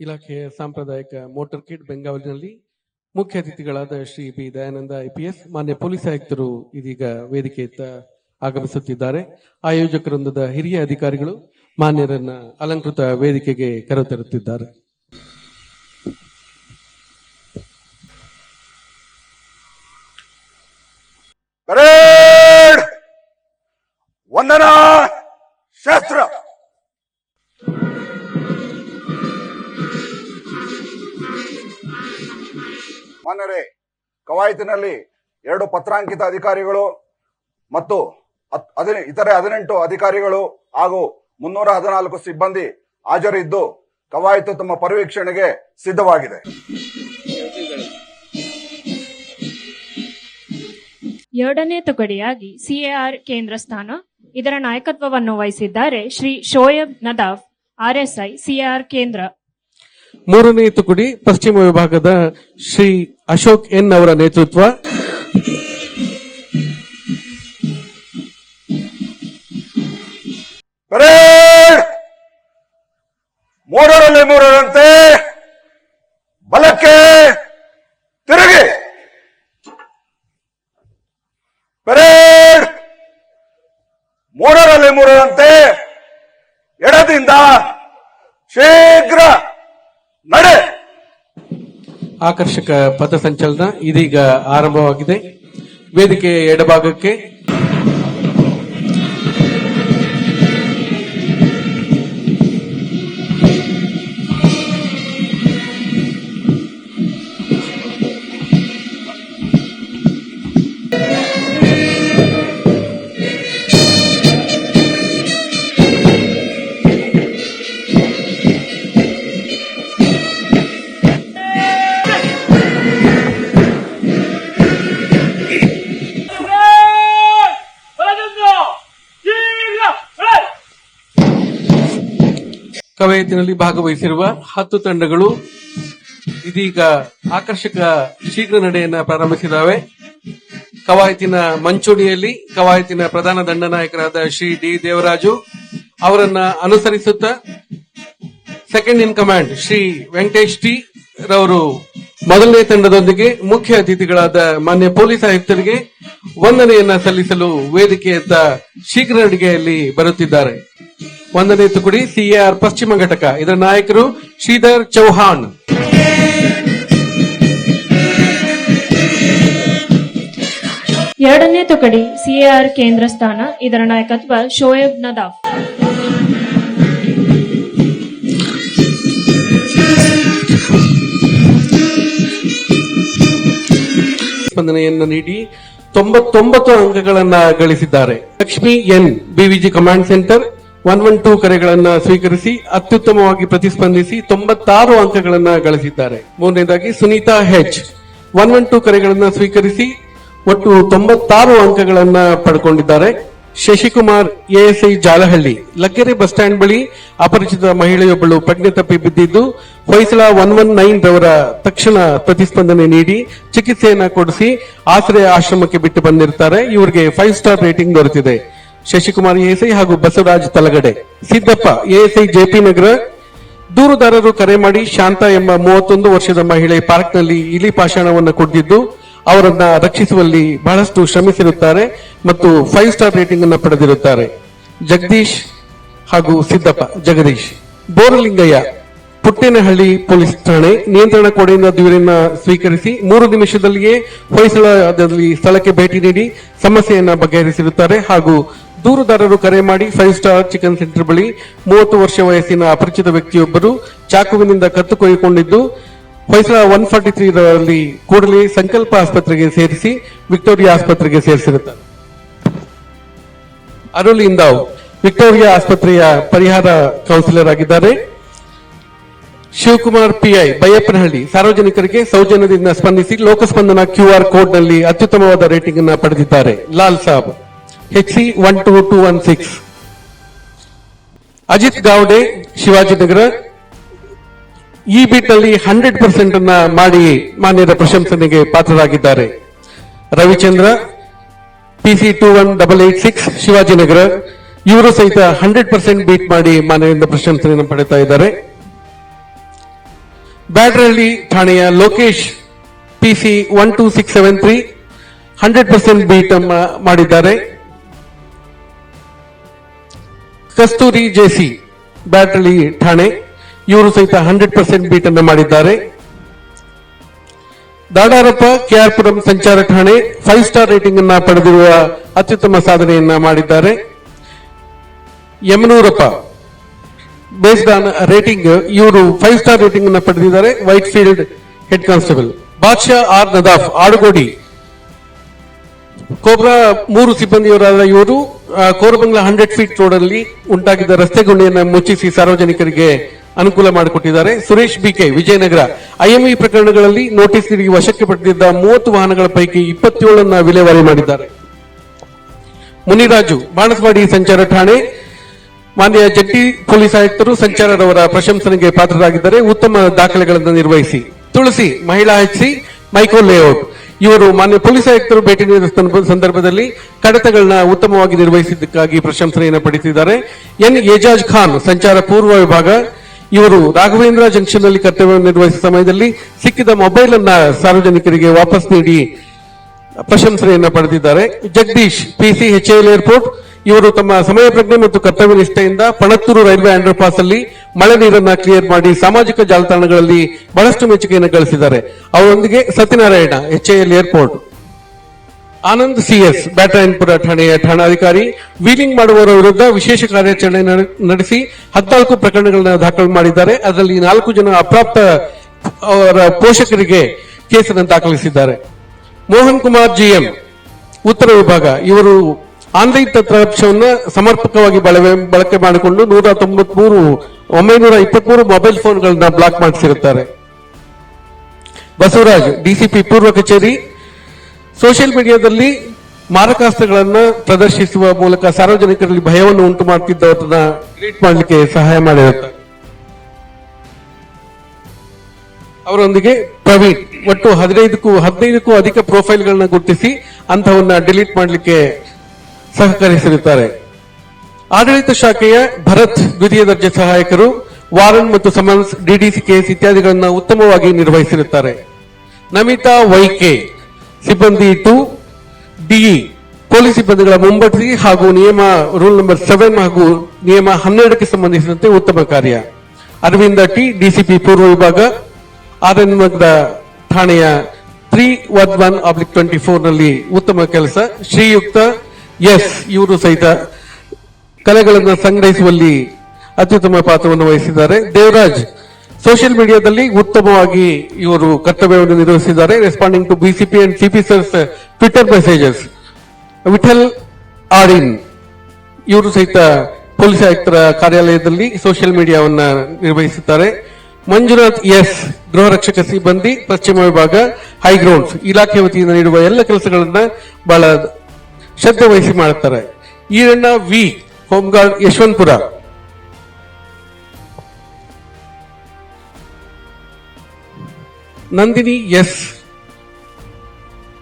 ಇಲಾಖೆಯ ಸಾಂಪ್ರದಾಯಿಕ motor kit ಬೆಂಗಾವಲಿನಲ್ಲಿ ಮುಖ್ಯ ಅತಿಥಿಗಳಾದ ಶ್ರೀ ಬಿ ದಯಾನಂದ IPS, ಮಾನ್ಯ ಪೊಲೀಸ್ ಆಯುಕ್ತರು ಇದೀಗ ವೇದಿಕೆಯತ್ತ ಆಗಮಿಸುತ್ತಿದ್ದಾರೆ. ಆಯೋಜಕ ವೃಂದದ ಹಿರಿಯ ಅಧಿಕಾರಿಗಳು ಮಾನ್ಯರನ್ನ ಅಲಂಕೃತ ವೇದಿಕೆಗೆ ಕರೆತರುತ್ತಿದ್ದಾರೆ. ವಂದನಾ ಶಾಸ್ತ್ರ. ಮಾನ್ಯರೇ, ಕವಾಯತಿನಲ್ಲಿ 2 ಪತ್ರಾಂಕಿತ ಅಧಿಕಾರಿಗಳು ಮತ್ತು ಇತರೆ 18 ಅಧಿಕಾರಿಗಳು ಹಾಗೂ 314 ಸಿಬ್ಬಂದಿ ಹಾಜರಿದ್ದು ಕವಾಯತು ತಮ್ಮ ಪರಿವೀಕ್ಷಣೆಗೆ ಸಿದ್ಧವಾಗಿದೆ. ಎರಡನೇ ತುಕಡಿಯಾಗಿ CAR ಕೇಂದ್ರ ಸ್ಥಾನ, ಇದರ ನಾಯಕತ್ವವನ್ನು ವಹಿಸಿದ್ದಾರೆ ಶ್ರೀ ಶೋಯಬ್ ನದಾಫ್, RSI CAR ಕೇಂದ್ರ. ಮೂರನೇ ತುಕಡಿ ಪಶ್ಚಿಮ ವಿಭಾಗದ ಶ್ರೀ ಅಶೋಕ್ N ಅವರ ನೇತೃತ್ವ. ಮೂರರಲ್ಲಿ ಮೂರರಂತೆ ಬಲಕ್ಕೆ ತಿರುಗಿ. ಪರೇಡ್ ಮೂರರಲ್ಲಿ ಮೂರರಂತೆ ಎಡದಿಂದ ಶೀಘ್ರ ನಡೆ. ಆಕರ್ಷಕ ಪಥಸಂಚಲನ ಇದೀಗ ಆರಂಭವಾಗಿದೆ. ವೇದಿಕೆಯ ಎಡಭಾಗಕ್ಕೆ ಕವಾಯತಿನಲ್ಲಿ ಭಾಗವಹಿಸಿರುವ 10 ತಂಡಗಳು ಇದೀಗ ಆಕರ್ಷಕ ಶೀಘ್ರ ನಡೆಯನ್ನ ಪ್ರಾರಂಭಿಸಿದ್ದಾವೆ. ಕವಾಯತಿನ ಮಂಚೂಣಿಯಲ್ಲಿ ಕವಾಯತಿನ ಪ್ರಧಾನ ದಂಡನಾಯಕರಾದ ಶ್ರೀ D ದೇವರಾಜು ಅವರನ್ನ ಅನುಸರಿಸುತ್ತಾ second in command Shri Venkatesh T ರವರು ಮೊದಲನೇ ತಂಡದೊಂದಿಗೆ ಮುಖ್ಯ ಅತಿಥಿಗಳಾದ ಮಾನ್ಯ ಪೊಲೀಸ್ ಆಯುಕ್ತರಿಗೆ ವಂದನೆಯನ್ನ ಸಲ್ಲಿಸಲು ವೇದಿಕೆಯತ್ತ ಶೀಘ್ರ ನಡಿಗೆಯಲ್ಲಿ ಬರುತ್ತಿದ್ದಾರೆ. ಒಂದನೇ ತುಕಡಿ CAR ಪಶ್ಚಿಮ ಘಟಕ, ಇದರ ನಾಯಕರು ಶ್ರೀಧರ್ ಚೌಹಾಣ್. ಎರಡನೇ ತುಕಡಿ CAR ಕೇಂದ್ರ ಸ್ಥಾನ, ಇದರ ನಾಯಕತ್ವ ಶೋಯಬ್ ನದಾಫ್. ಸ್ಪಂದನೆಯನ್ನು ನೀಡಿ 99 ಅಂಕಗಳನ್ನ ಗಳಿಸಿದ್ದಾರೆ. Lakshmi N BVG command centre 112 ಕರೆಗಳನ್ನ ಸ್ವೀಕರಿಸಿ ಅತ್ಯುತ್ತಮವಾಗಿ ಪ್ರತಿಸ್ಪಂದಿಸಿ 96 ಅಂಕಗಳನ್ನ ಗಳಿಸಿದ್ದಾರೆ. ಮೂರನೇದಾಗಿ ಸುನೀತಾ H 112 ಕರೆಗಳನ್ನ ಸ್ವೀಕರಿಸಿ ಒಟ್ಟು 96 ಅಂಕಗಳನ್ನ ಪಡ್ಕೊಂಡಿದ್ದಾರೆ. Shashikumar ASI Jalahalli Laggere bus stand ಬಳಿ ಅಪರಿಚಿತ ಮಹಿಳೆಯೊಬ್ಬಳು ಪ್ರಜ್ಞೆ ತಪ್ಪಿ ಬಿದ್ದಿದ್ದು ಹೊಯ್ಸಳ 119 ರವರ ತಕ್ಷಣ ಪ್ರತಿಸ್ಪಂದನೆ ನೀಡಿ ಚಿಕಿತ್ಸೆಯನ್ನ ಕೊಡಿಸಿ ಆಶ್ರಯ ಆಶ್ರಮಕ್ಕೆ ಬಿಟ್ಟು ಬಂದಿರುತ್ತಾರೆ. ಇವರಿಗೆ 5 ಸ್ಟಾರ್ ರೇಟಿಂಗ್ ದೊರೆತಿದೆ. ಶಶಿಕುಮಾರ್ ASI ಹಾಗೂ ಬಸವರಾಜ್ ತಲಗಡೆ. ಸಿದ್ದಪ್ಪ ASI JP ನಗರ ದೂರುದಾರರು ಕರೆ ಮಾಡಿ ಶಾಂತ ಎಂಬ 31 ವರ್ಷದ ಮಹಿಳೆ ಪಾರ್ಕ್ನಲ್ಲಿ ಇಲಿ ಪಾಷಾಣವನ್ನು ಕುಡಿದಿದ್ದು ಅವರನ್ನ ರಕ್ಷಿಸುವಲ್ಲಿ ಬಹಳಷ್ಟು ಶ್ರಮಿಸಿರುತ್ತಾರೆ ಮತ್ತು 5 ಸ್ಟಾರ್ ರೇಟಿಂಗ್ ಅನ್ನು ಪಡೆದಿರುತ್ತಾರೆ. ಜಗದೀಶ್ ಹಾಗೂ ಸಿದ್ದಪ್ಪ ಜಗದೀಶ್. ಬೋರಲಿಂಗಯ್ಯ ಪುಟ್ಟೇನಹಳ್ಳಿ ಪೊಲೀಸ್ ಠಾಣೆ ನಿಯಂತ್ರಣ ಕೊಡೆಯಿಂದ ದೂರನ್ನ ಸ್ವೀಕರಿಸಿ 3 ನಿಮಿಷದಲ್ಲಿಯೇ ಹೊಯ್ಸಳದಲ್ಲಿ ಸ್ಥಳಕ್ಕೆ ಭೇಟಿ ನೀಡಿ ಸಮಸ್ಯೆಯನ್ನ ಬಗೆಹರಿಸಿರುತ್ತಾರೆ ಹಾಗೂ ದೂರುದಾರರು ಕರೆ ಮಾಡಿ 5 ಸ್ಟಾರ್ ಚಿಕನ್ ಸೆಂಟರ್ ಬಳಿ 30 ವರ್ಷ ವಯಸ್ಸಿನ ಅಪರಿಚಿತ ವ್ಯಕ್ತಿಯೊಬ್ಬರು ಚಾಕುವಿನಿಂದ ಕತ್ತು ಕೊಯ್ದುಕೊಂಡಿದ್ದು ಹೊಯ್ಸಳ 143 ರಲ್ಲಿ ಕೂಡಲೇ ಸಂಕಲ್ಪ ಆಸ್ಪತ್ರೆಗೆ ಸೇರಿಸಿ ವಿಕ್ಟೋರಿಯಾ ಆಸ್ಪತ್ರೆಗೆ ಸೇರಿಸಿರುತ್ತಾರೆ. ಅರುಳ್ ಇಂದಾವ್ ವಿಕ್ಟೋರಿಯಾ ಆಸ್ಪತ್ರೆಯ ಪರಿಹಾರ ಕೌನ್ಸಿಲರ್ ಆಗಿದ್ದಾರೆ. ಶಿವಕುಮಾರ್ PI ಬೈಯಪ್ಪನಹಳ್ಳಿ ಸಾರ್ವಜನಿಕರಿಗೆ ಸೌಜನ್ಯದಿಂದ ಸ್ಪಂದಿಸಿ ಲೋಕಸ್ಪಂದನ QR ಕೋಡ್ ನಲ್ಲಿ ಅತ್ಯುತ್ತಮವಾದ ರೇಟಿಂಗ್ ಅನ್ನು ಪಡೆದಿದ್ದಾರೆ. ಲಾಲ್ ಸಾಬ್ HC 12216. ಅಜಿತ್ ಗಾವ್ಡೆ ಶಿವಾಜಿನಗರ ಈ ಬೀಟ್ ನಲ್ಲಿ 100% ಅನ್ನ ಮಾಡಿ ಮಾನ್ಯರ ಪ್ರಶಂಸನೆಗೆ ಪಾತ್ರರಾಗಿದ್ದಾರೆ. ರವಿಚಂದ್ರ PC 21886 ಶಿವಾಜಿನಗರ ಇವರು ಸಹಿತ 100% ಬೀಟ್ ಮಾಡಿ ಮಾನ್ಯರಿಂದ ಪ್ರಶಂಸನೆಯನ್ನು ಪಡೆತಾ ಇದ್ದಾರೆ. ಬ್ಯಾಡ್ರಹಳ್ಳಿ ಠಾಣೆಯ ಲೋಕೇಶ್ ಪಿಸಿ 12673 100% ಬೀಟ್ ಮಾಡಿದ್ದಾರೆ. ಕಸ್ತೂರಿ ಜೆಸಿ ಬ್ಯಾಡ್ರಹಳ್ಳಿ ಠಾಣೆ ಇವರು ಸಹಿತ 100% ಬೀಟ್ ಅನ್ನು ಮಾಡಿದ್ದಾರೆ. ದಾಡಾರಪ್ಪ ಕೆಆರ್ಪುರಂ ಸಂಚಾರ ಠಾಣೆ 5 ಸ್ಟಾರ್ ರೇಟಿಂಗ್ ಅನ್ನ ಪಡೆದಿರುವ ಅತ್ಯುತ್ತಮ ಸಾಧನೆಯನ್ನ ಮಾಡಿದ್ದಾರೆ. ಯಮನೂರಪ್ಪ ಬೇಸ್ಡ್ ಆನ್ ರೇಟಿಂಗ್ ಇವರು 5 ಸ್ಟಾರ್ ರೇಟಿಂಗ್ ಅನ್ನು ಪಡೆದಿದ್ದಾರೆ. Whitefield head constable. Badsha R Nadaf Adugodi cobra 3 ಸಿಬ್ಬಂದಿಯವರಾದ ಇವರು ಕೋರಬಂಗ್ಲಾ 100 ಫೀಟ್ ರೋಡ್ ಅಲ್ಲಿ ಉಂಟಾಗಿದ್ದ ರಸ್ತೆ ಗುಂಡಿಯನ್ನು ಮುಚ್ಚಿಸಿ ಸಾರ್ವಜನಿಕರಿಗೆ ಅನುಕೂಲ ಮಾಡಿಕೊಟ್ಟಿದ್ದಾರೆ. ಸುರೇಶ್ ಬಿಕೆ ವಿಜಯನಗರ ಐಎಂಇ ಪ್ರಕರಣಗಳಲ್ಲಿ ನೋಟಿಸ್ ನೀಡಿ ವಶಕ್ಕೆ ಪಡೆದಿದ್ದ 30 ವಾಹನಗಳ ಪೈಕಿ 27 ವಿಲೇವಾರಿ ಮಾಡಿದ್ದಾರೆ. ಮುನಿರಾಜು ಬಾಣಸ್ವಾಡಿ ಸಂಚಾರ ಠಾಣೆ ಮಾನ್ಯ ಜಂಟಿ ಪೊಲೀಸ್ ಆಯುಕ್ತರು ಸಂಚಾರರವರ ಪ್ರಶಂಸನೆಗೆ ಪಾತ್ರರಾಗಿದ್ದಾರೆ. ಉತ್ತಮ ದಾಖಲೆಗಳನ್ನು ನಿರ್ವಹಿಸಿ. ತುಳಸಿ ಮಹಿಳಾ ಎಚ್ಸಿ ಮೈಕ್ರೋ ಲೇಔಟ್ ಇವರು ಮಾನ್ಯ ಪೊಲೀಸ್ ಆಯುಕ್ತರು ಭೇಟಿ ನೀಡಿದ ಸಂದರ್ಭದಲ್ಲಿ ಕಡತಗಳನ್ನ ಉತ್ತಮವಾಗಿ ನಿರ್ವಹಿಸಿದ್ದಕ್ಕಾಗಿ ಪ್ರಶಂಸನೆಯನ್ನು ಪಡೆದಿದ್ದಾರೆ. ಎನ್ ಏಜಾಜ್ ಖಾನ್ ಸಂಚಾರ ಪೂರ್ವ ವಿಭಾಗ ಇವರು ರಾಘವೇಂದ್ರ ಜಂಕ್ಷನ್ ನಲ್ಲಿ ಕರ್ತವ್ಯ ನಿರ್ವಹಿಸಿದ ಸಮಯದಲ್ಲಿ ಸಿಕ್ಕಿದ ಮೊಬೈಲ್ ಅನ್ನ ಸಾರ್ವಜನಿಕರಿಗೆ ವಾಪಸ್ ನೀಡಿ ಪ್ರಶಂಸನೆಯನ್ನ ಪಡೆದಿದ್ದಾರೆ. ಜಗದೀಶ್ ಪಿಸಿ ಎಚ್ಎಎಲ್ ಏರ್ಪೋರ್ಟ್ ಇವರು ತಮ್ಮ ಸಮಯ ಪ್ರಜ್ಞೆ ಮತ್ತು ಕರ್ತವ್ಯ ನಿಷ್ಠೆಯಿಂದ ಪಣತ್ತೂರು ರೈಲ್ವೆ ಅಂಡರ್ ಪಾಸ್ ಅಲ್ಲಿ ಮಳೆ ನೀರನ್ನ ಕ್ಲಿಯರ್ ಮಾಡಿ ಸಾಮಾಜಿಕ ಜಾಲತಾಣಗಳಲ್ಲಿ ಬಹಳಷ್ಟು ಮೆಚ್ಚುಗೆಯನ್ನು ಗಳಿಸಿದ್ದಾರೆ. ಅವರೊಂದಿಗೆ Satyanarayana HAL airport. Anand CS Byatarayanapura ಠಾಣೆಯ ಠಾಣಾಧಿಕಾರಿ ವೀಲಿಂಗ್ ಮಾಡುವವರ ವಿರುದ್ಧ ವಿಶೇಷ ಕಾರ್ಯಾಚರಣೆ ನಡೆಸಿ 14 ಪ್ರಕರಣಗಳನ್ನು ದಾಖಲು ಮಾಡಿದ್ದಾರೆ. ಅದರಲ್ಲಿ 4 ಜನ ಅಪ್ರಾಪ್ತ ಅವರ ಪೋಷಕರಿಗೆ ಕೇಸನ್ನು ದಾಖಲಿಸಿದ್ದಾರೆ. ಮೋಹನ್ ಕುಮಾರ್ ಜಿಎಂ ಉತ್ತರ ವಿಭಾಗ ಇವರು ಆನ್ಲೈನ್ ತಂತ್ರಾಂಶವನ್ನು ಸಮರ್ಪಕವಾಗಿ ಬಳಕೆ ಮಾಡಿಕೊಂಡು 923 ಮೊಬೈಲ್ ಫೋನ್ಗಳನ್ನ ಬ್ಲಾಕ್ ಮಾಡಿಸಿರುತ್ತಾರೆ. ಬಸವರಾಜ್ ಡಿಸಿಪಿ ಪೂರ್ವ ಕಚೇರಿ ಸೋಷಿಯಲ್ ಮೀಡಿಯಾದಲ್ಲಿ ಮಾರಕಾಸ್ತ್ರಗಳನ್ನು ಪ್ರದರ್ಶಿಸುವ ಮೂಲಕ ಸಾರ್ವಜನಿಕರಲ್ಲಿ ಭಯವನ್ನು ಉಂಟು ಮಾಡುತ್ತಿದ್ದವರನ್ನ ಡಿಲೀಟ್ ಮಾಡಲಿಕ್ಕೆ ಸಹಾಯ ಮಾಡಿರುತ್ತಾರೆ. ಅವರೊಂದಿಗೆ ಪ್ರವೀಣ್ ಒಟ್ಟು 15ಕ್ಕೂ ಅಧಿಕ ಪ್ರೊಫೈಲ್ಗಳನ್ನ ಗುರುತಿಸಿ ಅಂತಹವನ್ನ ಡಿಲೀಟ್ ಮಾಡಲಿಕ್ಕೆ ಸಹಕರಿಸಿರುತ್ತಾರೆ. ಆಡಳಿತ ಶಾಖೆಯ ಭರತ್ ದ್ವಿತೀಯ ದರ್ಜೆ ಸಹಾಯಕರು ವಾರಂಟ್ ಮತ್ತು ಸಮನ್ಸ್ ಡಿಡಿಸಿ ಕೇಸ್ ಇತ್ಯಾದಿಗಳನ್ನು ಉತ್ತಮವಾಗಿ ನಿರ್ವಹಿಸಿರುತ್ತಾರೆ. ನಮಿತಾ ವೈಕೆ ಸಿಬ್ಬಂದಿ 2 ಡಿಇ ಪೊಲೀಸ್ ಸಿಬ್ಬಂದಿಗಳ ಮುಂಬಡ್ತಿ ಹಾಗೂ ನಿಯಮ ರೂಲ್ ನಂಬರ್ 7 ಹಾಗೂ ನಿಯಮ 12ಕ್ಕೆ ಸಂಬಂಧಿಸಿದಂತೆ ಉತ್ತಮ ಕಾರ್ಯ. ಅರವಿಂದ ಟಿ ಡಿಸಿಪಿ ಪೂರ್ವ ವಿಭಾಗ ಆರ್ಎನ್ ನಗರ ಠಾಣೆಯ 311/24 ನಲ್ಲಿ ಉತ್ತಮ ಕೆಲಸ. ಶ್ರೀಯುಕ್ತ ಎಸ್ ಇವರು ಸಹಿತ ಕಲೆಗಳನ್ನು ಸಂಗ್ರಹಿಸುವಲ್ಲಿ ಅತ್ಯುತ್ತಮ ಪಾತ್ರವನ್ನು ವಹಿಸಿದ್ದಾರೆ. ದೇವರಾಜ್ ಸೋಷಿಯಲ್ ಮೀಡಿಯಾದಲ್ಲಿ ಉತ್ತಮವಾಗಿ ಇವರು ಕರ್ತವ್ಯವನ್ನು ನಿರ್ವಹಿಸಿದ್ದಾರೆ. Responding to BCP and CP sirs Twitter messages. Vittal Adin ಇವರು ಸಹಿತ ಪೊಲೀಸ್ ಆಯುಕ್ತರ ಕಾರ್ಯಾಲಯದಲ್ಲಿ ಸೋಷಿಯಲ್ ಮೀಡಿಯಾವನ್ನ ನಿರ್ವಹಿಸುತ್ತಾರೆ. ಮಂಜುನಾಥ್ ಎಸ್ ಗೃಹ ರಕ್ಷಕ ಸಿಬ್ಬಂದಿ ಪಶ್ಚಿಮ ವಿಭಾಗ ಹೈಗ್ರೌಂಡ್ಸ್ ಇಲಾಖೆ ವತಿಯಿಂದ ನೀಡುವ ಎಲ್ಲ ಕೆಲಸಗಳನ್ನ ಬಹಳ ಶ್ರದ್ಧೆ ವಹಿಸಿ ಮಾಡುತ್ತಾರೆ. Eranna V home guard Yeshwanthpur. Nandini S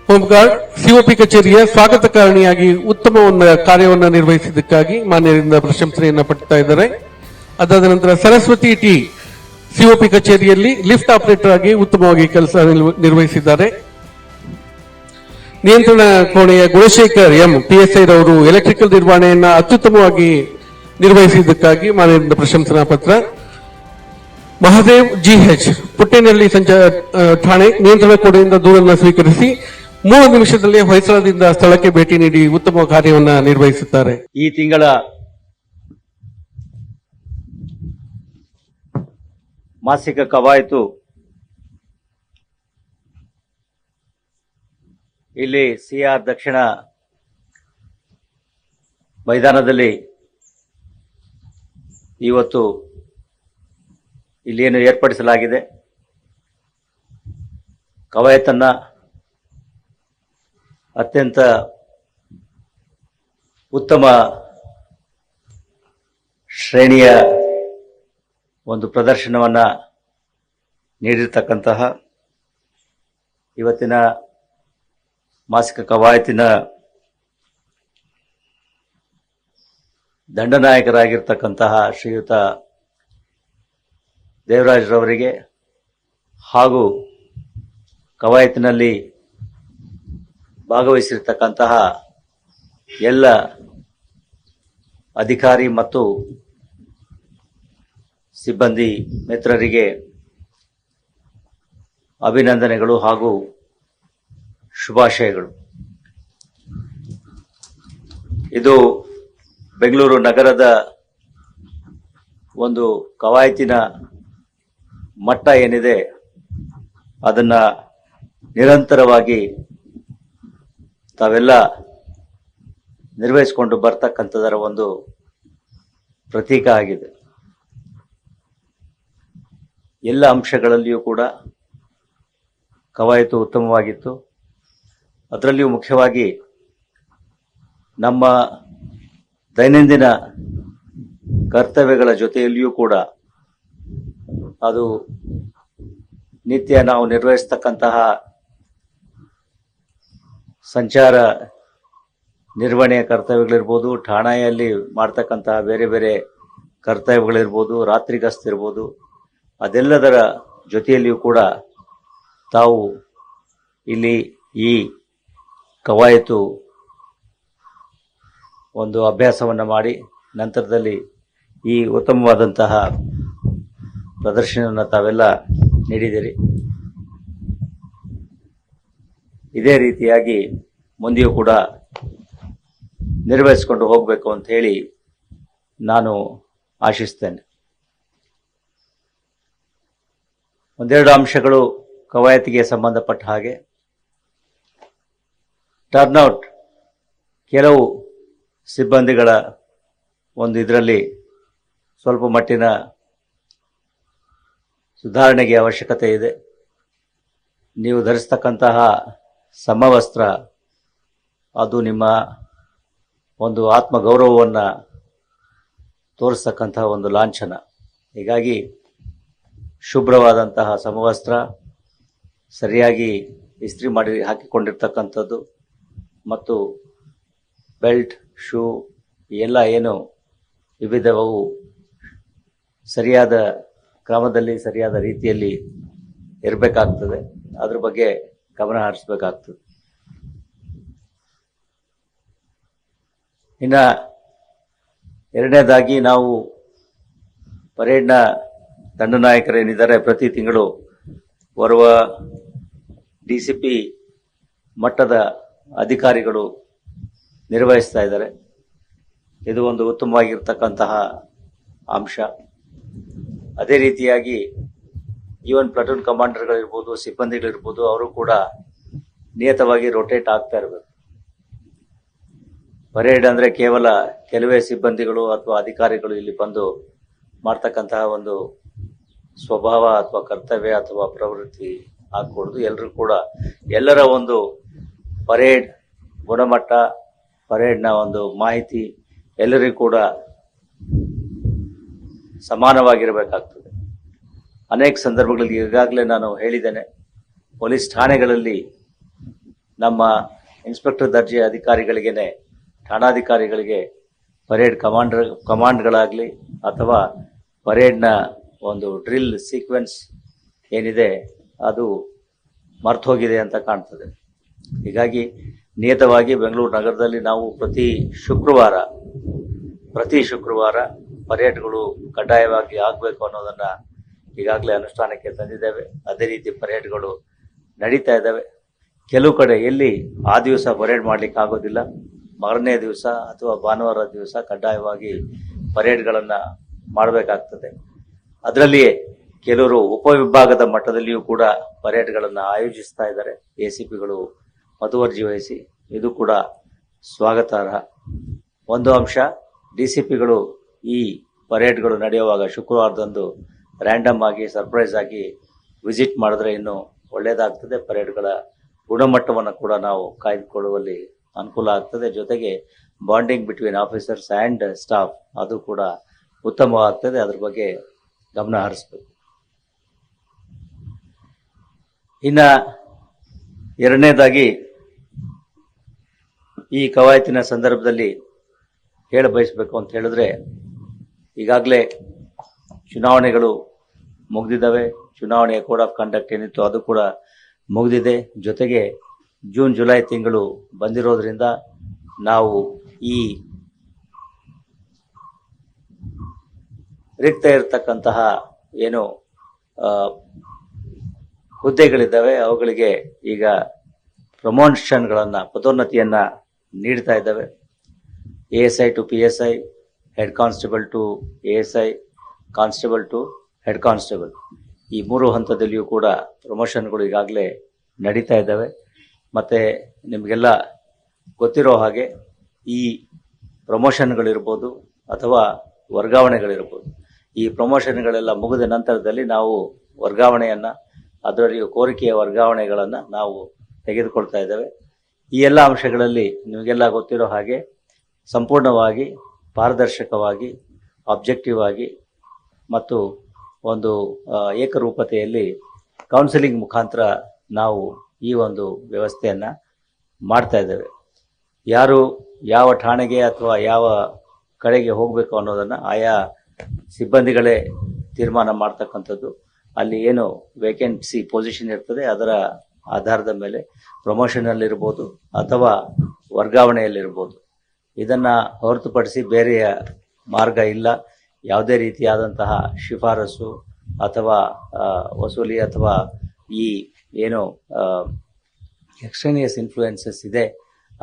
home guard COP ಕಚೇರಿಯ ಸ್ವಾಗತಕಾರಣಿಯಾಗಿ ಉತ್ತಮ ಕಾರ್ಯವನ್ನು ನಿರ್ವಹಿಸಿದ್ದಕ್ಕಾಗಿ ಮಾನ್ಯರಿಂದ ಪ್ರಶಂಸನೆಯನ್ನು ಪಡ್ತಾ ಇದ್ದಾರೆ. ಅದಾದ ನಂತರ ಸರಸ್ವತಿ ಟಿ ಸಿಒಪಿ ಕಚೇರಿಯಲ್ಲಿ ಲಿಫ್ಟ್ ಆಪರೇಟರ್ ಆಗಿ ಉತ್ತಮವಾಗಿ ಕೆಲಸ ನಿರ್ವಹಿಸಿದ್ದಾರೆ. ನಿಯಂತ್ರಣ ಕೋಣೆಯ ಗುಣಶೇಖರ್ ಎಂ ಪಿಎಸ್ಐ ರವರು ಎಲೆಕ್ಟ್ರಿಕಲ್ ನಿರ್ವಹಣೆಯನ್ನ ಅತ್ಯುತ್ತಮವಾಗಿ ನಿರ್ವಹಿಸಿದ್ದಕ್ಕಾಗಿ ಮಾನ್ಯರಿಂದ ಪ್ರಶಂಸನಾ ಪತ್ರ. ಮಹಾದೇವ್ ಜಿಎಚ್ ಪುಟ್ಟೇನಹಳ್ಳಿ ಠಾಣೆ ನಿಯಂತ್ರಣ ಕೋಣೆಯಿಂದ ದೂರನ್ನು ಸ್ವೀಕರಿಸಿ 3 ನಿಮಿಷದಲ್ಲಿ ಹೊಯ್ಸಳದಿಂದ ಸ್ಥಳಕ್ಕೆ ಭೇಟಿ ನೀಡಿ ಉತ್ತಮ ಕಾರ್ಯವನ್ನು ನಿರ್ವಹಿಸುತ್ತಾರೆ. ಈ ತಿಂಗಳ ಮಾಸಿಕ ಕವಾಯತು ಇಲ್ಲಿ ಸಿಆರ್ ದಕ್ಷಿಣ ಮೈದಾನದಲ್ಲಿ ಇವತ್ತು ಇಲ್ಲೇನು ಏರ್ಪಡಿಸಲಾಗಿದೆ. ಕವಾಯತನ್ನ ಅತ್ಯಂತ ಉತ್ತಮ ಶ್ರೇಣಿಯ ಒಂದು ಪ್ರದರ್ಶನವನ್ನ ನೀಡಿರ್ತಕ್ಕಂತಹ ಇವತ್ತಿನ ಮಾಸಿಕ ಕವಾಯತಿನ ದಂಡನಾಯಕರಾಗಿರ್ತಕ್ಕಂತಹ ಶ್ರೀಯುತ ದೇವರಾಜ್ರವರಿಗೆ ಹಾಗೂ ಕವಾಯತಿನಲ್ಲಿ ಭಾಗವಹಿಸಿರ್ತಕ್ಕಂತಹ ಎಲ್ಲ ಅಧಿಕಾರಿ ಮತ್ತು ಸಿಬ್ಬಂದಿ ಮಿತ್ರರಿಗೆ ಅಭಿನಂದನೆಗಳು ಹಾಗೂ ಶುಭಾಶಯಗಳು. ಇದು ಬೆಂಗಳೂರು ನಗರದ ಒಂದು ಕವಾಯತಿನ ಮಟ್ಟ ಏನಿದೆ ಅದನ್ನ ನಿರಂತರವಾಗಿ ತಾವೆಲ್ಲ ನಿರ್ವಹಿಸಿಕೊಂಡು ಬರ್ತಕ್ಕಂಥದರ ಒಂದು ಪ್ರತೀಕ ಆಗಿದೆ. ಎಲ್ಲ ಅಂಶಗಳಲ್ಲಿಯೂ ಕೂಡ ಕವಾಯತು ಉತ್ತಮವಾಗಿತ್ತು. ಅದರಲ್ಲಿಯೂ ಮುಖ್ಯವಾಗಿ ನಮ್ಮ ದೈನಂದಿನ ಕರ್ತವ್ಯಗಳ ಜೊತೆಯಲ್ಲಿಯೂ ಕೂಡ ಅದು ನಿತ್ಯ ನಾವು ನಿರ್ವಹಿಸ್ತಕ್ಕಂತಹ ಸಂಚಾರ ನಿರ್ವಹಣೆಯ ಕರ್ತವ್ಯಗಳಿರ್ಬೋದು, ಠಾಣೆಯಲ್ಲಿ ಮಾಡ್ತಕ್ಕಂತಹ ಬೇರೆ ಬೇರೆ ಕರ್ತವ್ಯಗಳಿರ್ಬೋದು, ರಾತ್ರಿ ಗಸ್ತು ಇರ್ಬೋದು, ಅದೆಲ್ಲದರ ಜೊತೆಯಲ್ಲಿಯೂ ಕೂಡ ತಾವು ಇಲ್ಲಿ ಈ ಕವಾಯತು ಒಂದು ಅಭ್ಯಾಸವನ್ನು ಮಾಡಿ ನಂತರದಲ್ಲಿ ಈ ಉತ್ತಮವಾದಂತಹ ಪ್ರದರ್ಶನವನ್ನು ತಾವೆಲ್ಲ ನೀಡಿದಿರಿ. ಇದೇ ರೀತಿಯಾಗಿ ಮುಂದೆಯೂ ಕೂಡ ನಿರ್ವಹಿಸಿಕೊಂಡು ಹೋಗಬೇಕು ಅಂತ ಹೇಳಿ ನಾನು ಆಶಿಸ್ತೇನೆ. ಒಂದೆರಡು ಅಂಶಗಳು ಕವಾಯತಿಗೆ ಸಂಬಂಧಪಟ್ಟ ಹಾಗೆ. ಟರ್ನ್ಔಟ್ ಕೆಲವು ಸಿಬ್ಬಂದಿಗಳ ಒಂದು ಇದರಲ್ಲಿ ಸ್ವಲ್ಪ ಮಟ್ಟಿನ ಸುಧಾರಣೆಗೆ ಅವಶ್ಯಕತೆ ಇದೆ. ನೀವು ಧರಿಸ್ತಕ್ಕಂತಹ ಸಮವಸ್ತ್ರ ಅದು ನಿಮ್ಮ ಒಂದು ಆತ್ಮಗೌರವವನ್ನು ತೋರಿಸ್ತಕ್ಕಂತಹ ಒಂದು ಲಾಂಛನ. ಹೀಗಾಗಿ ಶುಭ್ರವಾದಂತಹ ಸಮವಸ್ತ್ರ, ಸರಿಯಾಗಿ ಇಸ್ತ್ರಿ ಮಾಡಿ ಹಾಕಿಕೊಂಡಿರ್ತಕ್ಕಂಥದ್ದು ಮತ್ತು ಬೆಲ್ಟ್, ಶೂ ಎಲ್ಲ ಏನು ವಿವಿಧವು ಸರಿಯಾದ ಕ್ರಮದಲ್ಲಿ ಸರಿಯಾದ ರೀತಿಯಲ್ಲಿ ಇರಬೇಕಾಗ್ತದೆ. ಅದ್ರ ಬಗ್ಗೆ ಗಮನ ಹರಿಸಬೇಕಾಗ್ತದೆ. ಇನ್ನು ಎರಡನೇದಾಗಿ ನಾವು ಪರೇಡ್ನ ದಂಡನಾಯಕರೇನಿದ್ದಾರೆ ಪ್ರತಿ ತಿಂಗಳು ಬರುವ ಡಿಸಿಪಿ ಮಟ್ಟದ ಅಧಿಕಾರಿಗಳು ನಿರ್ವಹಿಸ್ತಾ ಇದ್ದಾರೆ. ಇದು ಒಂದು ಉತ್ತಮವಾಗಿರ್ತಕ್ಕಂತಹ ಅಂಶ. ಅದೇ ರೀತಿಯಾಗಿ ಈವನ್ ಪ್ಲಟೂನ್ ಕಮಾಂಡರ್ಗಳಿರ್ಬೋದು, ಸಿಬ್ಬಂದಿಗಳಿರ್ಬೋದು, ಅವರು ಕೂಡ ನಿಯತವಾಗಿ ರೊಟೇಟ್ ಆಗ್ತಾ ಇರಬೇಕು. ಪರೇಡ್ ಅಂದರೆ ಕೇವಲ ಕೆಲವೇ ಸಿಬ್ಬಂದಿಗಳು ಅಥವಾ ಅಧಿಕಾರಿಗಳು ಇಲ್ಲಿ ಬಂದು ಮಾಡ್ತಕ್ಕಂತಹ ಒಂದು ಸ್ವಭಾವ ಅಥವಾ ಕರ್ತವ್ಯ ಅಥವಾ ಪ್ರವೃತ್ತಿ ಆಗ್ಕೊಡುದು. ಎಲ್ಲರೂ ಕೂಡ ಎಲ್ಲರ ಒಂದು ಪರೇಡ್ ಗುಣಮಟ್ಟ, ಪರೇಡ್ನ ಒಂದು ಮಾಹಿತಿ ಎಲ್ಲರಿಗೂ ಕೂಡ ಸಮಾನವಾಗಿರಬೇಕಾಗ್ತದೆ. ಅನೇಕ ಸಂದರ್ಭಗಳಲ್ಲಿ ಈಗಾಗಲೇ ನಾನು ಹೇಳಿದ್ದೇನೆ, ಪೊಲೀಸ್ ಠಾಣೆಗಳಲ್ಲಿ ನಮ್ಮ ಇನ್ಸ್ಪೆಕ್ಟರ್ ದರ್ಜೆಯ ಅಧಿಕಾರಿಗಳಿಗೇನೆ, ಠಾಣಾಧಿಕಾರಿಗಳಿಗೆ ಪರೇಡ್ ಕಮಾಂಡ್ಗಳಾಗಲಿ ಅಥವಾ ಪರೇಡ್ನ ಒಂದು ಡ್ರಿಲ್ ಸೀಕ್ವೆನ್ಸ್ ಏನಿದೆ ಅದು ಮರ್ತು ಹೋಗಿದೆ ಅಂತ ಕಾಣ್ತದೆ. ಹೀಗಾಗಿ ನಿಯತವಾಗಿ ಬೆಂಗಳೂರು ನಗರದಲ್ಲಿ ನಾವು ಪ್ರತಿ ಶುಕ್ರವಾರ ಪರೇಡ್ಗಳು ಕಡ್ಡಾಯವಾಗಿ ಆಗಬೇಕು ಅನ್ನೋದನ್ನ ಈಗಾಗಲೇ ಅನುಷ್ಠಾನಕ್ಕೆ ತಂದಿದ್ದೇವೆ. ಅದೇ ರೀತಿ ಪರೇಡ್ಗಳು ನಡೀತಾ ಇದ್ದಾವೆ. ಕೆಲವು ಕಡೆ ಎಲ್ಲಿ ಆ ದಿವಸ ಪರೇಡ್ ಮಾಡ್ಲಿಕ್ಕೆ ಆಗೋದಿಲ್ಲ, ಮಾರನೇ ದಿವಸ ಅಥವಾ ಭಾನುವಾರ ದಿವಸ ಕಡ್ಡಾಯವಾಗಿ ಪರೇಡ್ಗಳನ್ನು ಮಾಡಬೇಕಾಗ್ತದೆ. ಅದರಲ್ಲಿಯೇ ಕೆಲವರು ಉಪವಿಭಾಗದ ಮಟ್ಟದಲ್ಲಿಯೂ ಕೂಡ ಪರೇಡ್ಗಳನ್ನು ಆಯೋಜಿಸ್ತಾ ಇದ್ದಾರೆ, ಎಸಿಪಿಗಳು ಮುತುವರ್ಜಿ ವಹಿಸಿ. ಇದು ಕೂಡ ಸ್ವಾಗತಾರ್ಹ. ಒಂದು ಅಂಶ, ಡಿಸಿಪಿಗಳು ಈ ಪರೇಡ್ಗಳು ನಡೆಯುವಾಗ ಶುಕ್ರವಾರದಂದು ರ್ಯಾಂಡಮ್ ಆಗಿ ಸರ್ಪ್ರೈಸ್ ಆಗಿ ವಿಸಿಟ್ ಮಾಡಿದ್ರೆ ಇನ್ನೂ ಒಳ್ಳೆಯದಾಗ್ತದೆ. ಪರೇಡ್ಗಳ ಗುಣಮಟ್ಟವನ್ನು ಕೂಡ ನಾವು ಕಾಯ್ದುಕೊಳ್ಳುವಲ್ಲಿ ಅನುಕೂಲ ಆಗ್ತದೆ. ಜೊತೆಗೆ bonding between officers and staff ಅದು ಕೂಡ ಉತ್ತಮವಾಗ್ತದೆ. ಅದ್ರ ಬಗ್ಗೆ ಗಮನ ಹರಿಸಬೇಕು. ಇನ್ನು ಎರಡನೇದಾಗಿ ಈ ಕವಾಯತಿನ ಸಂದರ್ಭದಲ್ಲಿ ಹೇಳ ಬಯಸಬೇಕು ಅಂತ ಹೇಳಿದ್ರೆ, ಈಗಾಗಲೇ ಚುನಾವಣೆಗಳು ಮುಗಿದಿದ್ದಾವೆ. ಚುನಾವಣೆಯ ಕೋಡ್ ಆಫ್ ಕಂಡಕ್ಟ್ ಏನಿತ್ತು ಅದು ಕೂಡ ಮುಗಿದಿದೆ. ಜೊತೆಗೆ ಜೂನ್ ಜುಲೈ ತಿಂಗಳು ಬಂದಿರೋದ್ರಿಂದ ನಾವು ಈ ರಿಕ್ತ ಇರತಕ್ಕಂತಹ ಏನು ಹುದ್ದೆಗಳಿದ್ದಾವೆ ಅವುಗಳಿಗೆ ಈಗ ಪ್ರಮೋಷನ್ಗಳನ್ನ ಪದೋನ್ನತಿಯನ್ನ ನೀಡ್ತಾ ಇದ್ದಾವೆ. ASI to PSI, head constable to ASI, constable to head constable, ಈ 3 ಹಂತದಲ್ಲಿಯೂ ಕೂಡ ಪ್ರಮೋಷನ್ಗಳು ಈಗಾಗಲೇ ನಡೀತಾ ಇದ್ದಾವೆ. ಮತ್ತೆ ನಿಮಗೆಲ್ಲ ಗೊತ್ತಿರೋ ಹಾಗೆ ಈ ಪ್ರಮೋಷನ್ಗಳಿರ್ಬೋದು ಅಥವಾ ವರ್ಗಾವಣೆಗಳಿರ್ಬೋದು, ಈ ಪ್ರಮೋಷನ್ಗಳೆಲ್ಲ ಮುಗಿದ ನಂತರದಲ್ಲಿ ನಾವು ವರ್ಗಾವಣೆಯನ್ನ, ಅದರಲ್ಲಿಯೂ ಕೋರಿಕೆಯ ವರ್ಗಾವಣೆಗಳನ್ನ ನಾವು ತೆಗೆದುಕೊಳ್ತಾ ಇದ್ದೇವೆ. ಈ ಎಲ್ಲ ಅಂಶಗಳಲ್ಲಿ ನಿಮಗೆಲ್ಲ ಗೊತ್ತಿರೋ ಹಾಗೆ ಸಂಪೂರ್ಣವಾಗಿ ಪಾರದರ್ಶಕವಾಗಿ ಆಬ್ಜೆಕ್ಟಿವ್ ಆಗಿ ಮತ್ತು ಒಂದು ಏಕರೂಪತೆಯಲ್ಲಿ ಕೌನ್ಸಿಲಿಂಗ್ ಮುಖಾಂತರ ನಾವು ಈ ಒಂದು ವ್ಯವಸ್ಥೆಯನ್ನ ಮಾಡ್ತಾ ಇದ್ದೇವೆ. ಯಾರು ಯಾವ ಠಾಣೆಗೆ ಅಥವಾ ಯಾವ ಕಡೆಗೆ ಹೋಗಬೇಕು ಅನ್ನೋದನ್ನ ಆಯಾ ಸಿಬ್ಬಂದಿಗಳೇ ತೀರ್ಮಾನ ಮಾಡ್ತಕ್ಕಂಥದ್ದು. ಅಲ್ಲಿ ಏನು ವೇಕೆನ್ಸಿ ಪೊಸಿಷನ್ ಇರ್ತದೆ ಅದರ ಆಧಾರದ ಮೇಲೆ ಪ್ರಮೋಷನಲ್ಲಿರ್ಬೋದು ಅಥವಾ ವರ್ಗಾವಣೆಯಲ್ಲಿರ್ಬೋದು. ಇದನ್ನ ಹೊರತುಪಡಿಸಿ ಬೇರೆಯ ಮಾರ್ಗ ಇಲ್ಲ. ಯಾವುದೇ ರೀತಿಯಾದಂತಹ ಶಿಫಾರಸು ಅಥವಾ ವಸೂಲಿ ಅಥವಾ ಈ ಏನು ಎಕ್ಸ್ಟ್ರೇನಿಯಸ್ ಇನ್ಫ್ಲೂಯೆನ್ಸಸ್ ಇದೆ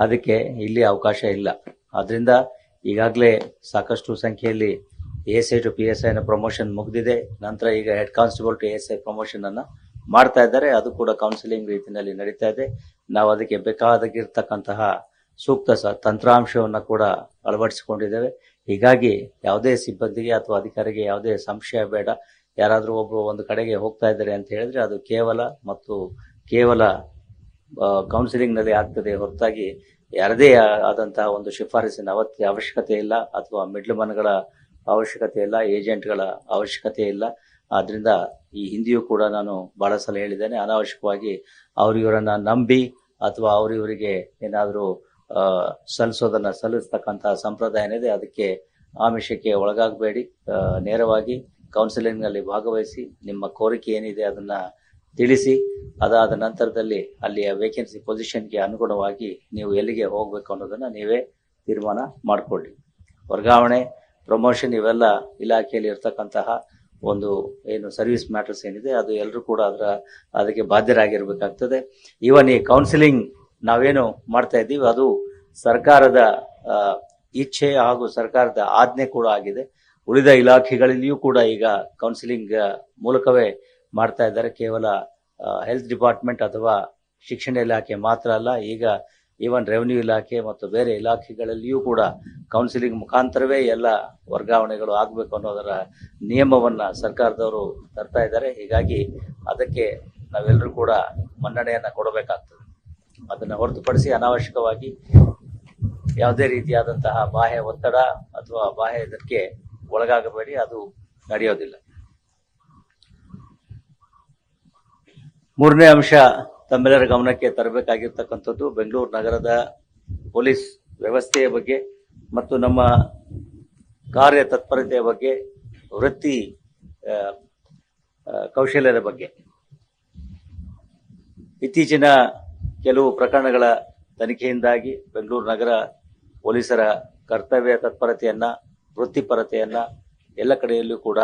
ಅದಕ್ಕೆ ಇಲ್ಲಿ ಅವಕಾಶ ಇಲ್ಲ. ಆದ್ರಿಂದ ಈಗಾಗಲೇ ಸಾಕಷ್ಟು ಸಂಖ್ಯೆಯಲ್ಲಿ ASI ಟು PSI ನ ಪ್ರಮೋಷನ್ ಮುಗಿದಿದೆ. ನಂತರ ಈಗ head constable to ASI promotion ಅನ್ನ ಮಾಡ್ತಾ ಇದ್ದಾರೆ. ಅದು ಕೂಡ ಕೌನ್ಸಿಲಿಂಗ್ ರೀತಿಯಲ್ಲಿ ನಡೀತಾ ಇದೆ. ನಾವು ಅದಕ್ಕೆ ಬೇಕಾದಾಗಿರ್ತಕ್ಕಂತಹ ಸೂಕ್ತ ತಂತ್ರಾಂಶವನ್ನ ಕೂಡ ಅಳವಡಿಸಿಕೊಂಡಿದ್ದೇವೆ. ಹೀಗಾಗಿ ಯಾವುದೇ ಸಿಬ್ಬಂದಿಗೆ ಅಥವಾ ಅಧಿಕಾರಿಗೆ ಯಾವುದೇ ಸಂಶಯ ಬೇಡ. ಯಾರಾದರೂ ಒಬ್ರು ಒಂದು ಕಡೆಗೆ ಹೋಗ್ತಾ ಇದ್ದಾರೆ ಅಂತ ಹೇಳಿದ್ರೆ ಅದು ಕೇವಲ ಕೌನ್ಸಿಲಿಂಗ್ ನಲ್ಲಿ ಆಗ್ತದೆ ಹೊರತಾಗಿ ಯಾರದೇ ಆದಂತಹ ಒಂದು ಶಿಫಾರಸಿನ ಅವಶ್ಯಕತೆ ಇಲ್ಲ ಅಥವಾ ಮಿಡ್ಲ್ಮನ್ಗಳ ಅವಶ್ಯಕತೆ ಇಲ್ಲ, ಏಜೆಂಟ್ಗಳ ಅವಶ್ಯಕತೆ ಇಲ್ಲ. ಆದ್ರಿಂದ ಈ ಹಿಂದೆಯೂ ಕೂಡ ನಾನು ಬಹಳ ಸಲ ಹೇಳಿದ್ದೇನೆ, ಅನಾವಶ್ಯಕವಾಗಿ ಇವರನ್ನ ನಂಬಿ ಅಥವಾ ಇವರಿಗೆ ಏನಾದರೂ ಸಲ್ಲಿಸ್ತಕ್ಕಂತಹ ಸಂಪ್ರದಾಯ ಏನಿದೆ ಅದಕ್ಕೆ ಆಮಿಷಕ್ಕೆ ಒಳಗಾಗಬೇಡಿ. ನೇರವಾಗಿ ಕೌನ್ಸಿಲಿಂಗ್ ನಲ್ಲಿ ಭಾಗವಹಿಸಿ ನಿಮ್ಮ ಕೋರಿಕೆ ಏನಿದೆ ಅದನ್ನ ತಿಳಿಸಿ. ಅದಾದ ನಂತರದಲ್ಲಿ ಅಲ್ಲಿಯ ವೇಕೆನ್ಸಿ ಪೊಸಿಷನ್ಗೆ ಅನುಗುಣವಾಗಿ ನೀವು ಎಲ್ಲಿಗೆ ಹೋಗಬೇಕು ಅನ್ನೋದನ್ನ ನೀವೇ ತೀರ್ಮಾನ ಮಾಡಿಕೊಳ್ಳಿ. ವರ್ಗಾವಣೆ, ಪ್ರಮೋಷನ್ ಇವೆಲ್ಲ ಇಲಾಖೆಯಲ್ಲಿ ಇರ್ತಕ್ಕಂತಹ ಒಂದು ಏನು ಸರ್ವಿಸ್ ಮ್ಯಾಟರ್ಸ್ ಏನಿದೆ ಅದು ಎಲ್ಲರೂ ಕೂಡ ಅದಕ್ಕೆ ಬಾಧ್ಯರಾಗಿರ್ಬೇಕಾಗ್ತದೆ. ಇವನ್ ಈ ಕೌನ್ಸಿಲಿಂಗ್ ನಾವೇನು ಮಾಡ್ತಾ ಇದ್ದೀವಿ ಅದು ಸರ್ಕಾರದ ಇಚ್ಛೆ ಹಾಗೂ ಸರ್ಕಾರದ ಆಜ್ಞೆ ಕೂಡ ಆಗಿದೆ. ಉಳಿದ ಇಲಾಖೆಗಳಲ್ಲಿಯೂ ಕೂಡ ಈಗ ಕೌನ್ಸಿಲಿಂಗ್ ಮೂಲಕವೇ ಮಾಡ್ತಾ ಇದ್ದಾರೆ. ಕೇವಲ ಹೆಲ್ತ್ ಡಿಪಾರ್ಟ್ಮೆಂಟ್ ಅಥವಾ ಶಿಕ್ಷಣ ಇಲಾಖೆ ಮಾತ್ರ ಅಲ್ಲ, ಈಗ ಈವನ್ ರೆವಿನ್ಯೂ ಇಲಾಖೆ ಮತ್ತು ಬೇರೆ ಇಲಾಖೆಗಳಲ್ಲಿಯೂ ಕೂಡ ಕೌನ್ಸಿಲಿಂಗ್ ಮುಖಾಂತರವೇ ಎಲ್ಲ ವರ್ಗಾವಣೆಗಳು ಆಗಬೇಕು ಅನ್ನೋದರ ನಿಯಮವನ್ನ ಸರ್ಕಾರದವರು ತರ್ತಾ ಇದ್ದಾರೆ. ಹೀಗಾಗಿ ಅದಕ್ಕೆ ನಾವೆಲ್ಲರೂ ಕೂಡ ಮನ್ನಣೆಯನ್ನ ಕೊಡಬೇಕಾಗ್ತದೆ. ಅದನ್ನ ಹೊರತುಪಡಿಸಿ ಅನಾವಶ್ಯಕವಾಗಿ ಯಾವುದೇ ರೀತಿಯಾದಂತಹ ಬಾಹ್ಯ ಒತ್ತಡ ಅಥವಾ ಬಾಹ್ಯ ಇದಕ್ಕೆ ಒಳಗಾಗಬೇಡಿ, ಅದು ನಡೆಯೋದಿಲ್ಲ. ಮೂರನೇ ಅಂಶ ತಮ್ಮೆಲ್ಲರ ಗಮನಕ್ಕೆ ತರಬೇಕಾಗಿರ್ತಕ್ಕಂಥದ್ದು ಬೆಂಗಳೂರು ನಗರದ ಪೊಲೀಸ್ ವ್ಯವಸ್ಥೆಯ ಬಗ್ಗೆ ಮತ್ತು ನಮ್ಮ ಕಾರ್ಯ ತತ್ಪರತೆಯ ಬಗ್ಗೆ, ವೃತ್ತಿ ಕೌಶಲ್ಯದ ಬಗ್ಗೆ. ಇತ್ತೀಚಿನ ಕೆಲವು ಪ್ರಕರಣಗಳ ತನಿಖೆಯಿಂದಾಗಿ ಬೆಂಗಳೂರು ನಗರ ಪೊಲೀಸರ ಕರ್ತವ್ಯ ತತ್ಪರತೆಯನ್ನ, ವೃತ್ತಿಪರತೆಯನ್ನ ಎಲ್ಲ ಕಡೆಯಲ್ಲೂ ಕೂಡ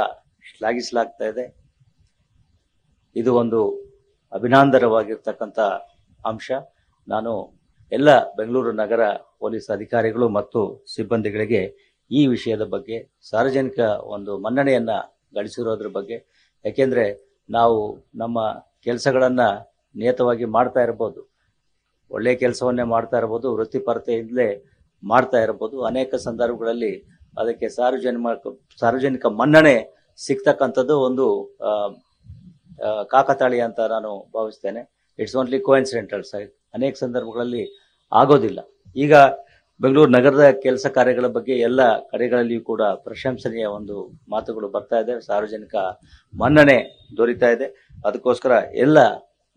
ಶ್ಲಾಘಿಸಲಾಗ್ತಾ ಇದೆ. ಇದು ಒಂದು ಅಭಿನಂದನವಾಗಿರ್ತಕ್ಕಂಥ ಅಂಶ. ನಾನು ಎಲ್ಲ ಬೆಂಗಳೂರು ನಗರ ಪೊಲೀಸ್ ಅಧಿಕಾರಿಗಳು ಮತ್ತು ಸಿಬ್ಬಂದಿಗಳಿಗೆ ಈ ವಿಷಯದ ಬಗ್ಗೆ ಸಾರ್ವಜನಿಕ ಒಂದು ಮನ್ನಣೆಯನ್ನ ಗಳಿಸಿರೋದ್ರ ಬಗ್ಗೆ, ಯಾಕೆಂದ್ರೆ ನಾವು ನಮ್ಮ ಕೆಲಸಗಳನ್ನ ನಿಯತವಾಗಿ ಮಾಡ್ತಾ ಇರಬಹುದು, ಒಳ್ಳೆಯ ಕೆಲಸವನ್ನೇ ಮಾಡ್ತಾ ಇರಬಹುದು, ವೃತ್ತಿಪರತೆಯಿಂದಲೇ ಮಾಡ್ತಾ ಇರಬಹುದು. ಅನೇಕ ಸಂದರ್ಭಗಳಲ್ಲಿ ಅದಕ್ಕೆ ಸಾರ್ವಜನಿಕ ಮನ್ನಣೆ ಸಿಗ್ತಕ್ಕಂಥದ್ದು ಒಂದು ಕಾಕತಾಳಿ ಅಂತ ನಾನು ಭಾವಿಸ್ತೇನೆ. It's only coincidental. ಅನೇಕ ಸಂದರ್ಭಗಳಲ್ಲಿ ಆಗೋದಿಲ್ಲ. ಈಗ ಬೆಂಗಳೂರು ನಗರದ ಕೆಲಸ ಕಾರ್ಯಗಳ ಬಗ್ಗೆ ಎಲ್ಲ ಕಡೆಗಳಲ್ಲಿಯೂ ಕೂಡ ಪ್ರಶಂಸನೀಯ ಒಂದು ಮಾತುಗಳು ಬರ್ತಾ ಇದೆ, ಸಾರ್ವಜನಿಕ ಮನ್ನಣೆ ದೊರೀತಾ ಇದೆ. ಅದಕ್ಕೋಸ್ಕರ ಎಲ್ಲ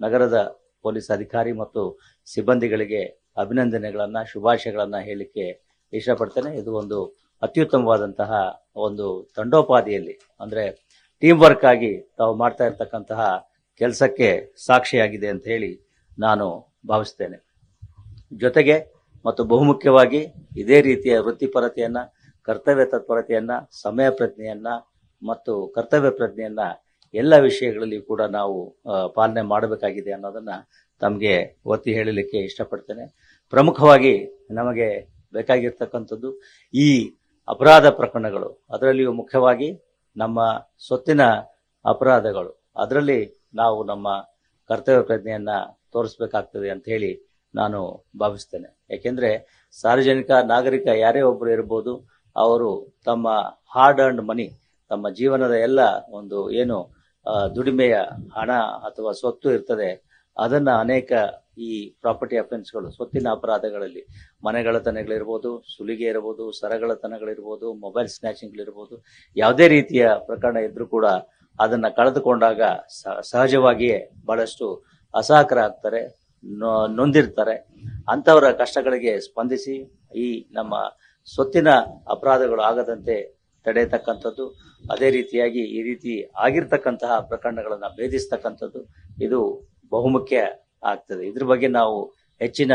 ನಗರದ ಪೊಲೀಸ್ ಅಧಿಕಾರಿ ಮತ್ತು ಸಿಬ್ಬಂದಿಗಳಿಗೆ ಅಭಿನಂದನೆಗಳನ್ನ, ಶುಭಾಶಯಗಳನ್ನ ಹೇಳಲಿಕ್ಕೆ ಇಷ್ಟಪಡ್ತೇನೆ. ಇದು ಒಂದು ಅತ್ಯುತ್ತಮವಾದಂತಹ ಒಂದು ತಂಡೋಪಾದಿಯಲ್ಲಿ, ಅಂದ್ರೆ ಟೀಮ್ ವರ್ಕ್ ಆಗಿ ತಾವು ಮಾಡ್ತಾ ಇರ್ತಕ್ಕಂತಹ ಕೆಲಸಕ್ಕೆ ಸಾಕ್ಷಿಯಾಗಿದೆ ಅಂತ ಹೇಳಿ ನಾನು ಭಾವಿಸ್ತೇನೆ. ಜೊತೆಗೆ ಮತ್ತು ಬಹುಮುಖ್ಯವಾಗಿ ಇದೇ ರೀತಿಯ ವೃತ್ತಿಪರತೆಯನ್ನ, ಕರ್ತವ್ಯ ತತ್ಪರತೆಯನ್ನ, ಸಮಯ ಪ್ರಜ್ಞೆಯನ್ನ ಮತ್ತು ಕರ್ತವ್ಯ ಪ್ರಜ್ಞೆಯನ್ನ ಎಲ್ಲ ವಿಷಯಗಳಲ್ಲಿ ಕೂಡ ನಾವು ಪಾಲನೆ ಮಾಡಬೇಕಾಗಿದೆ ಅನ್ನೋದನ್ನ ತಮಗೆ ಒತ್ತಿ ಹೇಳಲಿಕ್ಕೆ ಇಷ್ಟಪಡ್ತೇನೆ. ಪ್ರಮುಖವಾಗಿ ನಮಗೆ ಬೇಕಾಗಿರ್ತಕ್ಕಂಥದ್ದು ಈ ಅಪರಾಧ ಪ್ರಕರಣಗಳು, ಅದರಲ್ಲಿಯೂ ಮುಖ್ಯವಾಗಿ ನಮ್ಮ ಸೊತ್ತಿನ ಅಪರಾಧಗಳು, ಅದರಲ್ಲಿ ನಾವು ನಮ್ಮ ಕರ್ತವ್ಯ ಪ್ರಜ್ಞೆಯನ್ನ ತೋರಿಸಬೇಕಾಗ್ತದೆ ಅಂತ ಹೇಳಿ ನಾನು ಭಾವಿಸ್ತೇನೆ. ಯಾಕೆಂದ್ರೆ ಸಾರ್ವಜನಿಕ ನಾಗರಿಕ ಯಾರೇ ಒಬ್ಬರು ಇರ್ಬೋದು, ಅವರು ತಮ್ಮ ಹಾರ್ಡ್ ಅರ್ನ್ಡ್ ಮನಿ, ತಮ್ಮ ಜೀವನದ ಎಲ್ಲ ಒಂದು ಏನು ದುಡಿಮೆಯ ಹಣ ಅಥವಾ ಸ್ವತ್ತು ಇರ್ತದೆ, ಅದನ್ನ ಅನೇಕ ಈ ಪ್ರಾಪರ್ಟಿ ಅಫೆನ್ಸ್ಗಳು, ಸ್ವತ್ತಿನ ಅಪರಾಧಗಳಲ್ಲಿ ಮನೆಗಳತನಗಳಿರ್ಬೋದು, ಸುಲಿಗೆ ಇರ್ಬೋದು, ಸರಗಳತನಗಳಿರ್ಬೋದು, ಮೊಬೈಲ್ ಸ್ನ್ಯಾಚಿಂಗ್ಗಳಿರ್ಬೋದು, ಯಾವುದೇ ರೀತಿಯ ಪ್ರಕರಣ ಇದ್ರೂ ಕೂಡ ಅದನ್ನ ಕಳೆದುಕೊಂಡಾಗ ಸಹಜವಾಗಿಯೇ ಬಹಳಷ್ಟು ಅಸಹಕಾರ ಆಗ್ತಾರೆ, ನೊಂದಿರ್ತಾರೆ. ಅಂತವರ ಕಷ್ಟಗಳಿಗೆ ಸ್ಪಂದಿಸಿ ಈ ನಮ್ಮ ಸ್ವತ್ತಿನ ಅಪರಾಧಗಳು ಆಗದಂತೆ ತಡೆಯತಕ್ಕಂಥದ್ದು, ಅದೇ ರೀತಿಯಾಗಿ ಈ ರೀತಿ ಆಗಿರ್ತಕ್ಕಂತಹ ಪ್ರಕರಣಗಳನ್ನ ಭೇದಿಸ್ತಕ್ಕಂಥದ್ದು ಇದು ಬಹುಮುಖ್ಯ ಆಗ್ತದೆ. ಇದ್ರ ಬಗ್ಗೆ ನಾವು ಹೆಚ್ಚಿನ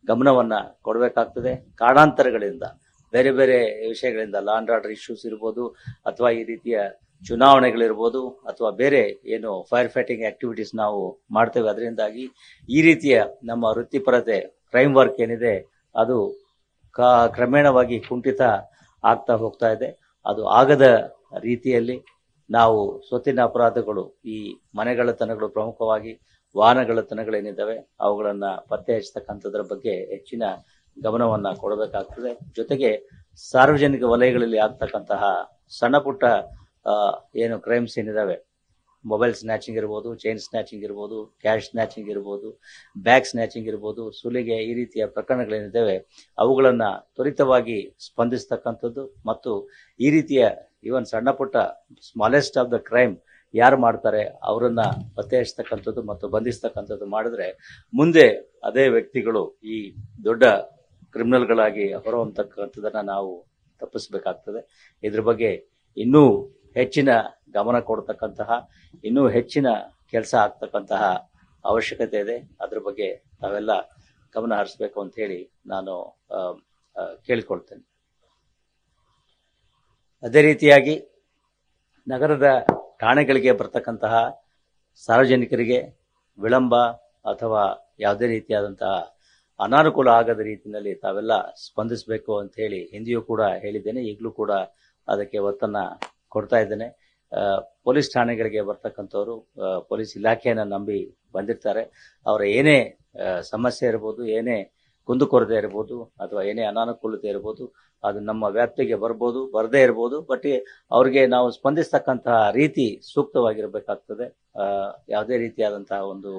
ಗಮನವನ್ನ ಕೊಡಬೇಕಾಗ್ತದೆ. ಕಾರಣಾಂತರಗಳಿಂದ, ಬೇರೆ ಬೇರೆ ವಿಷಯಗಳಿಂದ, ಲಾ ಅಂಡ್ ಆರ್ಡರ್ ಇಶ್ಯೂಸ್ ಇರ್ಬೋದು, ಅಥವಾ ಈ ರೀತಿಯ ಚುನಾವಣೆಗಳಿರ್ಬೋದು, ಅಥವಾ ಬೇರೆ ಏನು ಫೈರ್ ಫೈಟಿಂಗ್ ಆಕ್ಟಿವಿಟೀಸ್ ನಾವು ಮಾಡ್ತೇವೆ, ಅದರಿಂದಾಗಿ ಈ ರೀತಿಯ ನಮ್ಮ ವೃತ್ತಿಪರತೆ, ಕ್ರೈಮ್ ವರ್ಕ್ ಏನಿದೆ ಅದು ಕ್ರಮೇಣವಾಗಿ ಕುಂಠಿತ ಆಗ್ತಾ ಹೋಗ್ತಾ ಇದೆ. ಅದು ಆಗದ ರೀತಿಯಲ್ಲಿ ನಾವು ಸ್ವತ್ತಿನ ಅಪರಾಧಗಳು, ಈ ಮನೆಗಳತನಗಳು, ಪ್ರಮುಖವಾಗಿ ವಾಹನಗಳತನಗಳೇನಿದ್ದಾವೆ ಅವುಗಳನ್ನ ಪತ್ತೆ ಹಚ್ಚತಕ್ಕಂಥದ್ರ ಬಗ್ಗೆ ಹೆಚ್ಚಿನ ಗಮನವನ್ನ ಕೊಡಬೇಕಾಗ್ತದೆ. ಜೊತೆಗೆ ಸಾರ್ವಜನಿಕ ವಲಯಗಳಲ್ಲಿ ಆಗ್ತಕ್ಕಂತಹ ಸಣ್ಣ ಪುಟ್ಟ ಏನು ಕ್ರೈಮ್ಸ್ ಏನಿದಾವೆ, ಮೊಬೈಲ್ ಸ್ನ್ಯಾಚಿಂಗ್ ಇರ್ಬೋದು, ಚೈನ್ ಸ್ನ್ಯಾಚಿಂಗ್ ಇರ್ಬೋದು, ಕ್ಯಾಶ್ ಸ್ನ್ಯಾಚಿಂಗ್ ಇರ್ಬೋದು, ಬ್ಯಾಗ್ ಸ್ನ್ಯಾಚಿಂಗ್ ಇರ್ಬೋದು, ಸುಲಿಗೆ, ಈ ರೀತಿಯ ಪ್ರಕರಣಗಳೇನಿದ್ದಾವೆ ಅವುಗಳನ್ನ ತ್ವರಿತವಾಗಿ ಸ್ಪಂದಿಸ್ತಕ್ಕಂಥದ್ದು ಮತ್ತು ಈ ರೀತಿಯ ಇವನ್ ಸಣ್ಣ ಪುಟ್ಟ ಸ್ಮಾಲೆಸ್ಟ್ ಆಫ್ ದ ಕ್ರೈಮ್ ಯಾರು ಮಾಡ್ತಾರೆ ಅವರನ್ನ ಪತ್ತೆ ಹಚ್ಚತಕ್ಕಂಥದ್ದು ಮತ್ತು ಬಂಧಿಸ್ತಕ್ಕಂಥದ್ದು ಮಾಡಿದ್ರೆ ಮುಂದೆ ಅದೇ ವ್ಯಕ್ತಿಗಳು ಈ ದೊಡ್ಡ ಕ್ರಿಮಿನಲ್ಗಳಾಗಿ ಹೊರಹೊಮ್ಮತಕ್ಕಂಥದ್ದನ್ನ ನಾವು ತಪ್ಪಿಸಬೇಕಾಗ್ತದೆ. ಇದ್ರ ಬಗ್ಗೆ ಇನ್ನೂ ಹೆಚ್ಚಿನ ಗಮನ ಕೊಡ್ತಕ್ಕಂತಹ, ಇನ್ನೂ ಹೆಚ್ಚಿನ ಕೆಲಸ ಆಗ್ತಕ್ಕಂತಹ ಅವಶ್ಯಕತೆ ಇದೆ. ಅದ್ರ ಬಗ್ಗೆ ತಾವೆಲ್ಲ ಗಮನ ಹರಿಸಬೇಕು ಅಂತ ಹೇಳಿ ನಾನು ಕೇಳಿಕೊಳ್ತೇನೆ. ಅದೇ ರೀತಿಯಾಗಿ ನಗರದ ಠಾಣೆಗಳಿಗೆ ಬರ್ತಕ್ಕಂತಹ ಸಾರ್ವಜನಿಕರಿಗೆ ವಿಳಂಬ ಅಥವಾ ಯಾವುದೇ ರೀತಿಯಾದಂತಹ ಅನಾನುಕೂಲ ಆಗದ ರೀತಿಯಲ್ಲಿ ತಾವೆಲ್ಲ ಸ್ಪಂದಿಸಬೇಕು ಅಂತ ಹೇಳಿ ಹಿಂದೆಯೂ ಕೂಡ ಹೇಳಿದ್ದೇನೆ, ಈಗಲೂ ಕೂಡ ಅದಕ್ಕೆ ಒತ್ತನ್ನ ಕೊಡ್ತಾ ಇದ್ದೇನೆ. ಪೊಲೀಸ್ ಠಾಣೆಗಳಿಗೆ ಬರ್ತಕ್ಕಂಥವ್ರು ಪೊಲೀಸ್ ಇಲಾಖೆಯನ್ನ ನಂಬಿ ಬಂದಿರ್ತಾರೆ. ಅವರ ಏನೇ ಸಮಸ್ಯೆ ಇರ್ಬೋದು, ಏನೇ ಕುಂದುಕೊರತೆ ಇರ್ಬೋದು, ಅಥವಾ ಏನೇ ಅನಾನುಕೂಲತೆ ಇರ್ಬೋದು, ಅದು ನಮ್ಮ ವ್ಯಾಪ್ತಿಗೆ ಬರ್ಬೋದು, ಬರದೇ ಇರ್ಬೋದು. ಬಟ್ ಅವ್ರಿಗೆ ನಾವು ಸ್ಪಂದಿಸ್ತಕ್ಕಂತಹ ರೀತಿ ಸೂಕ್ತವಾಗಿರ್ಬೇಕಾಗ್ತದೆ. ಯಾವುದೇ ರೀತಿಯಾದಂತಹ ಒಂದು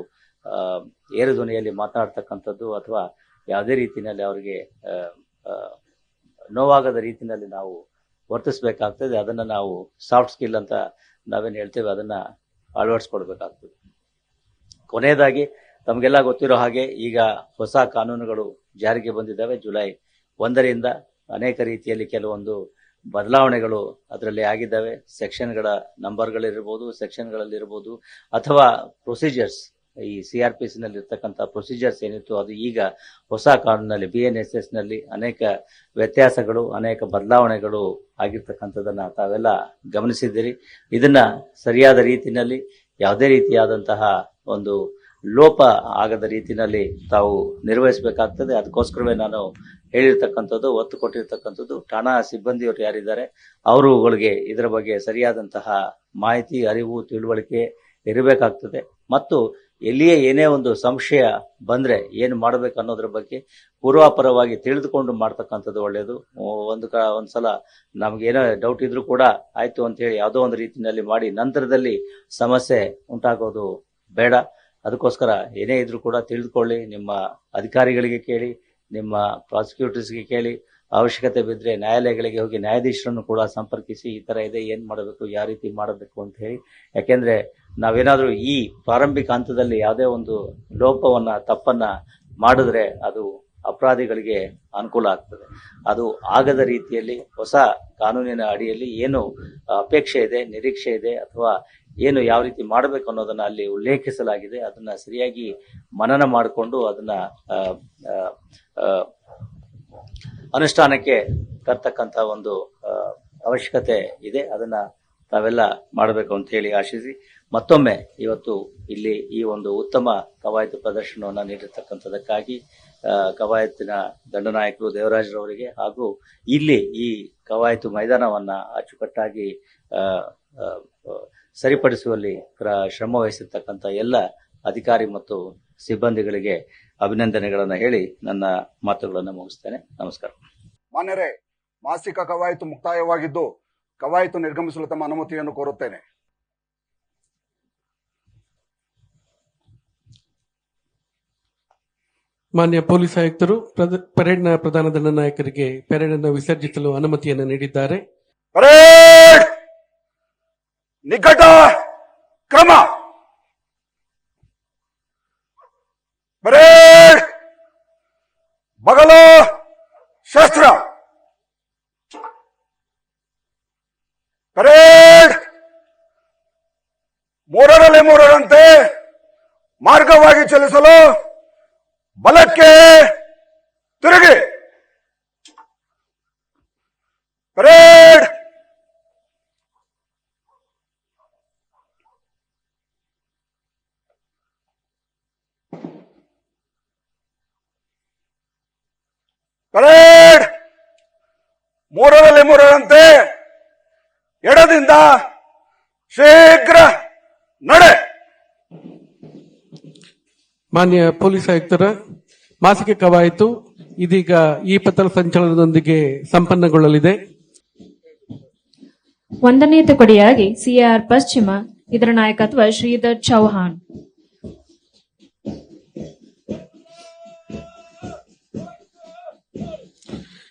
ಏರು ಧ್ವನಿಯಲ್ಲಿ ಮಾತನಾಡ್ತಕ್ಕಂಥದ್ದು ಅಥವಾ ಯಾವುದೇ ರೀತಿಯಲ್ಲಿ ಅವರಿಗೆ ನೋವಾಗದ ರೀತಿಯಲ್ಲಿ ನಾವು ವರ್ತಿಸಬೇಕಾಗ್ತದೆ. ಅದನ್ನ ನಾವು ಸಾಫ್ಟ್ ಸ್ಕಿಲ್ ಅಂತ ನಾವೇನು ಹೇಳ್ತೇವೆ ಅದನ್ನ ಅಳವಡಿಸ್ಕೊಡ್ಬೇಕಾಗ್ತದೆ. ಕೊನೆಯದಾಗಿ ತಮಗೆಲ್ಲ ಗೊತ್ತಿರೋ ಹಾಗೆ ಈಗ ಹೊಸ ಕಾನೂನುಗಳು ಜಾರಿಗೆ ಬಂದಿದ್ದಾವೆ. ಜುಲೈ 1ರಿಂದ ಅನೇಕ ರೀತಿಯಲ್ಲಿ ಕೆಲವೊಂದು ಬದಲಾವಣೆಗಳು ಅದರಲ್ಲಿ ಆಗಿದ್ದಾವೆ. ಸೆಕ್ಷನ್ಗಳ ನಂಬರ್ಗಳಿರ್ಬೋದು, ಸೆಕ್ಷನ್ಗಳಲ್ಲಿರ್ಬೋದು, ಅಥವಾ ಪ್ರೊಸೀಜರ್ಸ್, ಈ CRPC ನಲ್ಲಿ ಇರ್ತಕ್ಕಂಥ ಪ್ರೊಸೀಜರ್ಸ್ ಏನಿತ್ತು ಅದು ಈಗ ಹೊಸ ಕಾನೂನಿನಲ್ಲಿ BNSS ನಲ್ಲಿ ಅನೇಕ ವ್ಯತ್ಯಾಸಗಳು, ಅನೇಕ ಬದಲಾವಣೆಗಳು ಆಗಿರ್ತಕ್ಕಂಥದ್ದನ್ನ ತಾವೆಲ್ಲ ಗಮನಿಸಿದ್ದೀರಿ. ಇದನ್ನ ಸರಿಯಾದ ರೀತಿಯಲ್ಲಿ ಯಾವುದೇ ರೀತಿಯಾದಂತಹ ಒಂದು ಲೋಪ ಆಗದ ರೀತಿಯಲ್ಲಿ ತಾವು ನಿರ್ವಹಿಸಬೇಕಾಗ್ತದೆ. ಅದಕ್ಕೋಸ್ಕರವೇ ನಾನು ಹೇಳಿರ್ತಕ್ಕಂಥದ್ದು, ಒತ್ತು ಕೊಟ್ಟಿರ್ತಕ್ಕಂಥದ್ದು ಠಾಣಾ ಸಿಬ್ಬಂದಿಯವರು ಯಾರಿದ್ದಾರೆ ಅವರುಗಳಿಗೆ ಇದರ ಬಗ್ಗೆ ಸರಿಯಾದಂತಹ ಮಾಹಿತಿ, ಅರಿವು, ತಿಳುವಳಿಕೆ ಇರಬೇಕಾಗ್ತದೆ. ಮತ್ತು ಎಲ್ಲಿಯೇ ಏನೇ ಒಂದು ಸಂಶಯ ಬಂದ್ರೆ ಏನು ಮಾಡಬೇಕು ಅನ್ನೋದ್ರ ಬಗ್ಗೆ ಪೂರ್ವಾಪರವಾಗಿ ತಿಳಿದುಕೊಂಡು ಮಾಡ್ತಕ್ಕಂಥದ್ದು ಒಳ್ಳೆಯದು. ಒಂದ್ಸಲ ನಮ್ಗೇನೋ ಡೌಟ್ ಇದ್ರೂ ಕೂಡ ಆಯ್ತು ಅಂತ ಹೇಳಿ ಯಾವುದೋ ಒಂದು ರೀತಿಯಲ್ಲಿ ಮಾಡಿ ನಂತರದಲ್ಲಿ ಸಮಸ್ಯೆ ಉಂಟಾಗೋದು ಬೇಡ. ಅದಕ್ಕೋಸ್ಕರ ಏನೇ ಇದ್ರೂ ಕೂಡ ತಿಳಿದುಕೊಳ್ಳಿ, ನಿಮ್ಮ ಅಧಿಕಾರಿಗಳಿಗೆ ಕೇಳಿ, ನಿಮ್ಮ ಪ್ರಾಸಿಕ್ಯೂಟರ್ಸ್ಗೆ ಕೇಳಿ, ಅವಶ್ಯಕತೆ ಬಿದ್ದರೆ ನ್ಯಾಯಾಲಯಗಳಿಗೆ ಹೋಗಿ ನ್ಯಾಯಾಧೀಶರನ್ನು ಕೂಡ ಸಂಪರ್ಕಿಸಿ, ಈ ತರ ಇದೆ, ಏನ್ ಮಾಡಬೇಕು, ಯಾವ ರೀತಿ ಮಾಡಬೇಕು ಅಂತ ಹೇಳಿ. ಯಾಕೆಂದ್ರೆ ನಾವೇನಾದ್ರೂ ಈ ಪ್ರಾರಂಭಿಕ ಹಂತದಲ್ಲಿ ಯಾವುದೇ ಒಂದು ಲೋಪವನ್ನ, ತಪ್ಪನ್ನ ಮಾಡಿದ್ರೆ ಅದು ಅಪರಾಧಿಗಳಿಗೆ ಅನುಕೂಲ ಆಗ್ತದೆ. ಅದು ಆಗದ ರೀತಿಯಲ್ಲಿ ಹೊಸ ಕಾನೂನಿನ ಅಡಿಯಲ್ಲಿ ಏನು ಅಪೇಕ್ಷೆ ಇದೆ, ನಿರೀಕ್ಷೆ ಇದೆ, ಅಥವಾ ಏನು ಯಾವ ರೀತಿ ಮಾಡಬೇಕು ಅನ್ನೋದನ್ನ ಅಲ್ಲಿ ಉಲ್ಲೇಖಿಸಲಾಗಿದೆ. ಅದನ್ನ ಸರಿಯಾಗಿ ಮನನ ಮಾಡಿಕೊಂಡು ಅದನ್ನ ಅನುಷ್ಠಾನಕ್ಕೆ ತರ್ತಕ್ಕಂಥ ಒಂದು ಅವಶ್ಯಕತೆ ಇದೆ. ಅದನ್ನ ತಾವೆಲ್ಲ ಮಾಡಬೇಕು ಅಂತ ಹೇಳಿ ಆಶಿಸಿ ಮತ್ತೊಮ್ಮೆ ಇವತ್ತು ಇಲ್ಲಿ ಈ ಒಂದು ಉತ್ತಮ ಕವಾಯತು ಪ್ರದರ್ಶನವನ್ನು ನೀಡಿರ್ತಕ್ಕಂಥದಕ್ಕಾಗಿ ಕವಾಯತಿನ ದಂಡನಾಯಕರು ದೇವರಾಜ್ರವರಿಗೆ ಹಾಗೂ ಇಲ್ಲಿ ಈ ಕವಾಯತು ಮೈದಾನವನ್ನ ಅಚ್ಚುಕಟ್ಟಾಗಿ ಸರಿಪಡಿಸುವಲ್ಲಿ ಶ್ರಮ ವಹಿಸಿರ್ತಕ್ಕಂಥ ಎಲ್ಲ ಅಧಿಕಾರಿ ಮತ್ತು ಸಿಬ್ಬಂದಿಗಳಿಗೆ ಅಭಿನಂದನೆಗಳನ್ನು ಹೇಳಿ ನನ್ನ ಮಾತುಗಳನ್ನು ಮುಗಿಸ್ತೇನೆ. ನಮಸ್ಕಾರ. ಮಾನ್ಯರೇ, ಮಾಸಿಕ ಕವಾಯತು ಮುಕ್ತಾಯವಾಗಿದ್ದು ಕವಾಯತು ನಿರ್ಗಮಿಸಲು ತಮ್ಮ ಅನುಮತಿಯನ್ನು ಕೋರುತ್ತೇನೆ. ಮಾನ್ಯ ಪೊಲೀಸ್ ಆಯುಕ್ತರು ಪರೇಡ್ನ ಪ್ರಧಾನ ದಂಡನಾಯಕರಿಗೆ ಪರೇಡ್ ಅನ್ನು ವಿಸರ್ಜಿಸಲು ಅನುಮತಿಯನ್ನು ನೀಡಿದ್ದಾರೆ. ಪರೇಡ್ ನಿಕಟ ಕ್ರಮ. ಪರೇಡ್ ಬಗಲು ಶಸ್ತ್ರ. ಪರೇಡ್ ಮೂರರಲ್ಲಿ ಮೂರರಂತೆ ಮಾರ್ಗವಾಗಿ ಚಲಿಸಲು ಬಲಕ್ಕೆ ತಿರುಗಿ. ಪರೇಡ್ ಪರೇಡ್ ಮೂರರಲ್ಲಿ ಮೂರರಂತೆ ಎಡದಿಂದ ಶೀಘ್ರ ನಡೆ. ಮಾನ್ಯ ಪೊಲೀಸ್ ಆಯುಕ್ತರ ಮಾಸಿಕ ಕವಾಯತು ಇದೀಗ ಈ ಪಥ ಸಂಚಲನದೊಂದಿಗೆ ಸಂಪನ್ನಗೊಳ್ಳಲಿದೆ. 1ನೇ ತುಕಡಿಯಾಗಿ ಸಿಎಆರ್ ಪಶ್ಚಿಮ, ಇದರ ನಾಯಕತ್ವ ಶ್ರೀಧರ್ ಚೌಹಾಣ್.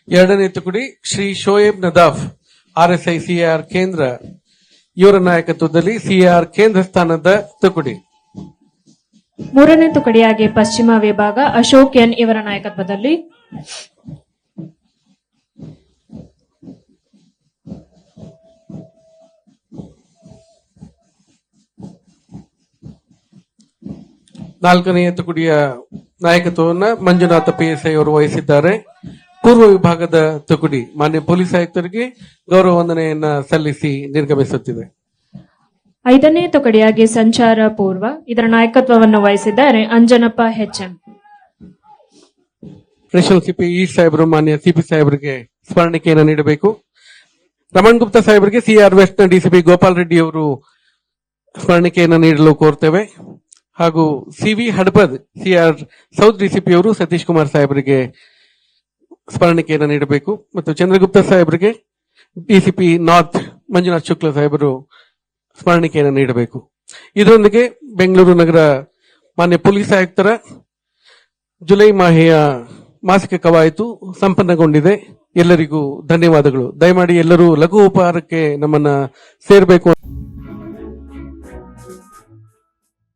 2ನೇ ತುಕಡಿ ಶ್ರೀ ಶೋಯಬ್ ನದಾಫ್, ಆರ್ಎಸ್ಐ ಸಿಆರ್ ಕೇಂದ್ರ, ಇವರ ನಾಯಕತ್ವದಲ್ಲಿ ಸಿಆರ್ ಕೇಂದ್ರ ಸ್ಥಾನದ ತುಕಡಿ. 3ನೇ ತುಕಡಿಯಾಗಿ ಪಶ್ಚಿಮ ವಿಭಾಗ ಅಶೋಕ್ ಎನ್ ಇವರ ನಾಯಕತ್ವದಲ್ಲಿ. 4ನೇ ತುಕಡಿಯ ನಾಯಕತ್ವವನ್ನು ಮಂಜುನಾಥ ಪಿಎಸ್ಐ ಅವರು ವಹಿಸಿದ್ದಾರೆ. ಪೂರ್ವ ವಿಭಾಗದ ತುಕಡಿ ಮಾನ್ಯ ಪೊಲೀಸ್ ಆಯುಕ್ತರಿಗೆ ಗೌರವ ವಂದನೆಯನ್ನ ಸಲ್ಲಿಸಿ ನಿರ್ಗಮಿಸುತ್ತಿದೆ. 5ನೇ ತುಕಡಿಯಾಗಿ ಸಂಚಾರ ಪೂರ್ವ, ಇದರ ನಾಯಕತ್ವವನ್ನು ವಹಿಸಿದ್ದಾರೆ ಅಂಜನಪ್ಪ HM. ರೇಷನಲ್ ಸಿಪಿ ಈ ಸಾಹೇಬರು ಮಾನ್ಯ ಸಿಪಿ ಸಾಹೇಬರಿಗೆ ಸ್ಮರಣಿಕೆಯನ್ನು ನೀಡಬೇಕು. ರಮಣ್ ಗುಪ್ತಾ ಸಾಹೇಬರಿಗೆ ಸಿಆರ್ ವೆಸ್ಟ್ ನ ಡಿಸಿಪಿ ಗೋಪಾಲ್ ರೆಡ್ಡಿ ಅವರು ಸ್ಮರಣಿಕೆಯನ್ನು ನೀಡಲು ಕೋರ್ತೇವೆ. ಹಾಗೂ CV Hadapad CR south DCP ಅವರು ಸತೀಶ್ ಕುಮಾರ್ ಸಾಹೇಬರಿಗೆ ಸ್ಮರಣಿಕೆಯನ್ನು ನೀಡಬೇಕು. ಮತ್ತು ಚಂದ್ರಗುಪ್ತ ಸಾಹೇಬರಿಗೆ ಡಿಸಿಪಿ ನಾರ್ತ್ ಮಂಜುನಾಥ್ ಶುಕ್ಲಾ ಸಾಹೇಬರು ಸ್ಮರಣಿಕೆಯನ್ನು ನೀಡಬೇಕು. ಇದರೊಂದಿಗೆ ಬೆಂಗಳೂರು ನಗರ ಮಾನ್ಯ ಪೊಲೀಸ್ ಆಯುಕ್ತರ ಜುಲೈ ಮಾಹೆಯ ಮಾಸಿಕ ಕವಾಯತು ಸಂಪನ್ನಗೊಂಡಿದೆ. ಎಲ್ಲರಿಗೂ ಧನ್ಯವಾದಗಳು. ದಯಮಾಡಿ ಎಲ್ಲರೂ ಲಘು ಉಪಹಾರಕ್ಕೆ ನಮ್ಮನ್ನ ಸೇರಬೇಕು.